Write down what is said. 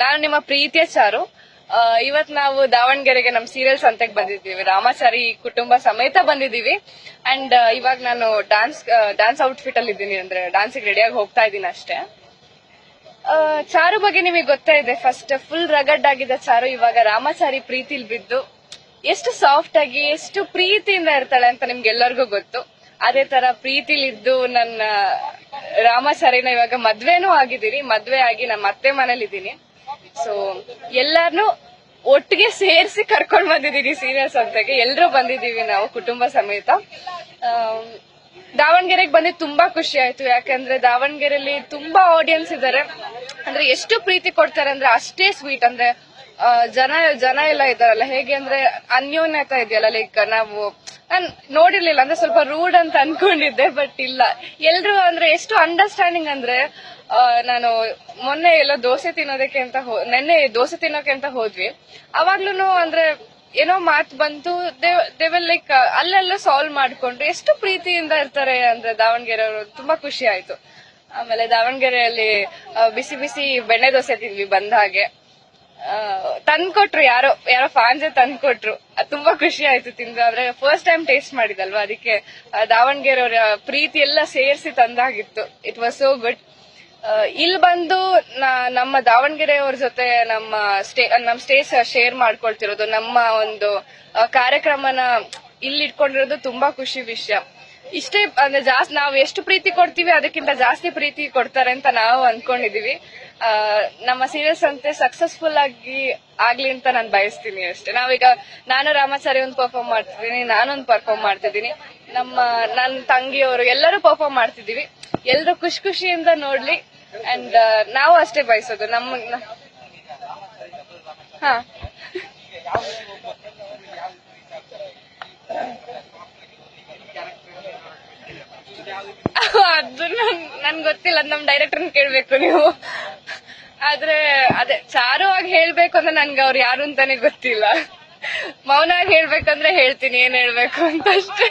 ನಾನು ನಿಮ್ಮ ಪ್ರೀತಿಯ ಚಾರು. ಇವತ್ ನಾವು ದಾವಣಗೆರೆಗೆ ನಮ್ ಸೀರಿಯಲ್ಸ್ ಅಂತೆಗ್ ಬಂದಿದ್ದೀವಿ. ರಾಮಾಚಾರಿ ಕುಟುಂಬ ಸಮೇತ ಬಂದಿದ್ದೀವಿ. ಅಂಡ್ ಇವಾಗ ನಾನು ಡ್ಯಾನ್ಸ್ ಔಟ್ಫಿಟ್ ಅಲ್ಲಿ ಇದ್ದೀನಿ, ಅಂದ್ರೆ ಡ್ಯಾನ್ಸಿಗೆ ರೆಡಿಯಾಗಿ ಹೋಗ್ತಾ ಇದ್ದೀನಿ ಅಷ್ಟೇ. ಚಾರು ಬಗ್ಗೆ ನಿಮಗೆ ಗೊತ್ತಾ ಇದೆ. ಫಸ್ಟ್ ಫುಲ್ ರಗಡ್ ಆಗಿದ್ದ ಚಾರು ಇವಾಗ ರಾಮಾಚಾರಿ ಪ್ರೀತಿಲ್ ಬಿದ್ದು ಎಷ್ಟು ಸಾಫ್ಟ್ ಆಗಿ ಎಷ್ಟು ಪ್ರೀತಿಯಿಂದ ಇರ್ತಾಳೆ ಅಂತ ನಿಮ್ಗೆಲ್ಲರಿಗೂ ಗೊತ್ತು. ಅದೇ ತರ ಪ್ರೀತಿಲಿದ್ದು ನನ್ನ ರಾಮಾಚಾರಿನ ಇವಾಗ ಮದ್ವೆನೂ ಆಗಿದ್ದೀನಿ. ಮದ್ವೆ ಆಗಿ ನಮ್ಮ ಅತ್ತೆ ಮನೇಲಿ ಇದ್ದೀನಿ. ಸೊ ಎಲ್ಲಾರ್ನು ಒಟ್ಟಿಗೆ ಸೇರಿಸಿ ಕರ್ಕೊಂಡ್ ಬಂದಿದೀನಿ ಸೀರಿಯಲ್ಸ್ ಅಂತಾಗೆ. ಎಲ್ರು ಬಂದಿದೀವಿ ನಾವು ಕುಟುಂಬ ಸಮೇತ. ದಾವಣಗೆರೆಗೆ ಬಂದಿದ್ದು ತುಂಬಾ ಖುಷಿ ಆಯ್ತು. ಯಾಕಂದ್ರೆ ದಾವಣಗೆರೆಯಲ್ಲಿ ತುಂಬಾ ಆಡಿಯನ್ಸ್ ಇದಾರೆ. ಅಂದ್ರೆ ಎಷ್ಟು ಪ್ರೀತಿ ಕೊಡ್ತಾರೆ ಅಂದ್ರೆ ಅಷ್ಟೇ ಸ್ವೀಟ್. ಅಂದ್ರೆ ಜನ ಎಲ್ಲ ಇದಾರಲ್ಲ, ಹೇಗೆ ಅಂದ್ರೆ ಅನ್ಯೋನ್ಯತೆ ಇದೆಯಲ್ಲ. ಲೈಕ್ ನಾನ್ ನೋಡಿರ್ಲಿಲ್ಲ, ಅಂದ್ರೆ ಸ್ವಲ್ಪ ರೂಡ್ ಅಂತ ಅನ್ಕೊಂಡಿದ್ದೆ, ಬಟ್ ಇಲ್ಲ, ಎಲ್ರು ಅಂದ್ರೆ ಎಷ್ಟು ಅಂಡರ್ಸ್ಟ್ಯಾಂಡಿಂಗ್ ಅಂದ್ರೆ ನಾನು ಮೊನ್ನೆ ಎಲ್ಲೋ ನೆನ್ನೆ ದೋಸೆ ತಿನ್ನೋಕೆ ಅಂತ ಹೋದ್ವಿ. ಅವಾಗ್ಲೂ ಅಂದ್ರೆ ಏನೋ ಮಾತು ಬಂತು, ದೇ ವಿಲ್ ಲೈಕ್ ಅಲ್ಲೆಲ್ಲ ಸಾಲ್ವ್ ಮಾಡ್ಕೊಂಡ್ರು. ಎಷ್ಟು ಪ್ರೀತಿಯಿಂದ ಇರ್ತಾರೆ ಅಂದ್ರೆ ದಾವಣಗೆರೆಯವರು. ತುಂಬಾ ಖುಷಿ ಆಯ್ತು. ಆಮೇಲೆ ದಾವಣಗೆರೆಯಲ್ಲಿ ಬಿಸಿ ಬಿಸಿ ಬೆಣ್ಣೆ ದೋಸೆ ತಿಂದ್ವಿ ಬಂದ ಹಾಗೆ. ತಂದ್ಕೊಟ್ರು, ಯಾರೋ ಫ್ಯಾನ್ಸೇ ತಂದ್ಕೊಟ್ರು. ತುಂಬಾ ಖುಷಿ ಆಯ್ತು ತಿಂದು. ಆದ್ರೆ ಫಸ್ಟ್ ಟೈಮ್ ಟೇಸ್ಟ್ ಮಾಡಿದಲ್ವಾ, ಅದಕ್ಕೆ ದಾವಣಗೆರೆಯವರ ಪ್ರೀತಿ ಎಲ್ಲ ಸೇರಿಸಿ ತಂದಾಗಿತ್ತು. It was so good. ಇಲ್ಲಿ ಬಂದು ನಮ್ಮ ದಾವಣಗೆರೆಯವ್ರ ಜೊತೆ ನಮ್ಮ ಸ್ಟೇಜ್ ಶೇರ್ ಮಾಡ್ಕೊಳ್ತಿರೋದು, ನಮ್ಮ ಒಂದು ಕಾರ್ಯಕ್ರಮನ ಇಲ್ಲಿ ಇಟ್ಕೊಂಡಿರೋದು ತುಂಬಾ ಖುಷಿ ವಿಷಯ. ಇಷ್ಟೇ ಅಂದ್ರೆ ಜಾಸ್ತಿ ನಾವು ಎಷ್ಟು ಪ್ರೀತಿ ಕೊಡ್ತೀವಿ ಅದಕ್ಕಿಂತ ಜಾಸ್ತಿ ಪ್ರೀತಿ ಕೊಡ್ತಾರೆ ಅಂತ ನಾವು ಅನ್ಕೊಂಡಿದೀವಿ. ನಮ್ಮ ಸೀರಿಯಲ್ಸ್ ಅಂತೆ ಸಕ್ಸಸ್ಫುಲ್ ಆಗ್ಲಿ ಅಂತ ನಾನು ಬಯಸ್ತೀನಿ ಅಷ್ಟೇ. ನಾನು ರಾಮಾಚಾರಿ ಒಂದು ಪರ್ಫಾರ್ಮ್ ಮಾಡ್ತಿದ್ದೀನಿ, ನಾನೊಂದು ಪರ್ಫಾರ್ಮ್ ಮಾಡ್ತಿದ್ದೀನಿ, ನನ್ನ ತಂಗಿಯವರು ಎಲ್ಲರೂ ಪರ್ಫಾರ್ಮ್ ಮಾಡ್ತಿದೀವಿ. ಎಲ್ರು ಖುಷಿಯಿಂದ ನೋಡ್ಲಿ. ಅಂಡ್ ನಾವು ಅಷ್ಟೇ ಬಯಸೋದು ಹಾ ಅದು ನನ್ ಗೊತ್ತಿಲ್ಲ, ನಮ್ ಡೈರೆಕ್ಟರ್ನ ಕೇಳ್ಬೇಕು ನೀವು. ಆದ್ರೆ ಅದೇ ಚಾರು ಆಗಿ ಹೇಳ್ಬೇಕು ಅಂದ್ರೆ ನನ್ಗೆ ಅವ್ರು ಯಾರು ಅಂತಾನೆ ಗೊತ್ತಿಲ್ಲ. ಮೌನ ಆಗಿ ಹೇಳ್ಬೇಕಂದ್ರೆ ಹೇಳ್ತೀನಿ ಏನ್ ಹೇಳ್ಬೇಕು ಅಂತ ಅಷ್ಟೇ.